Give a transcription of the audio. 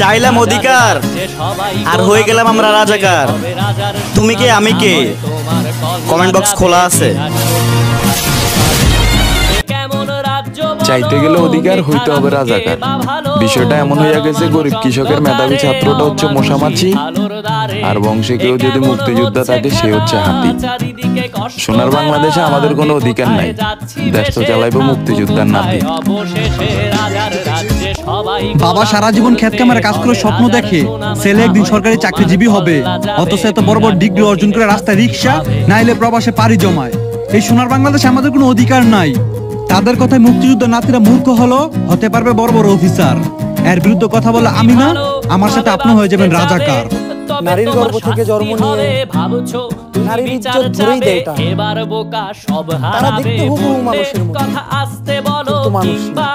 চাইলাম অধিকার আর হয়ে গেলাম আমরা রাজাকার। তুমি কে আমি কে, কমেন্ট বক্স খোলা আছে। চাইতে গেলে অধিকার হইতে হবে রাজাকার। বিষয়টা এমন হইয়া গেছে, গরিব কৃষকের মেধাবী ছাত্রটা হচ্ছে মশামাছি, আর বংশে কেউ যদি মুক্তিযোদ্ধা থাকে সে হচ্ছে হাতি। সোনার বাংলাদেশে আমাদের কোনো অধিকার নাই, দেশ তো চালাইবো মুক্তিযোদ্ধার নাতি। বাবা সারা জীবন ক্ষেত কামারে কাজ করে স্বপ্ন দেখে ছেলে একদিন সরকারি চাকরিজীবী হবে, অথচ এত বড় বড় ডিগ্রি অর্জন করে রাস্তায় রিক্সা নাইলে প্রবাসে পাড়ি জমায়। এই সোনার বাংলাদেশে আমাদের কোনো অধিকার নাই। তাদের কথায় মুক্তিযুদ্ধ নাতিরা মূর্খ হলো, হতে পারবে বড় বড় অফিসার। এর বিরুদ্ধে কথা বলে আমি না, আমার সাথে আপনি হয়ে যাবেন রাজাকার। নারীর গর্ভ থেকে জন্ম নিয়ে নারীর ইজ্জত ধরেই দেয় এটা। তারা দেখতে হুবহু মানুষের মতো, কিন্তু মানুষ না।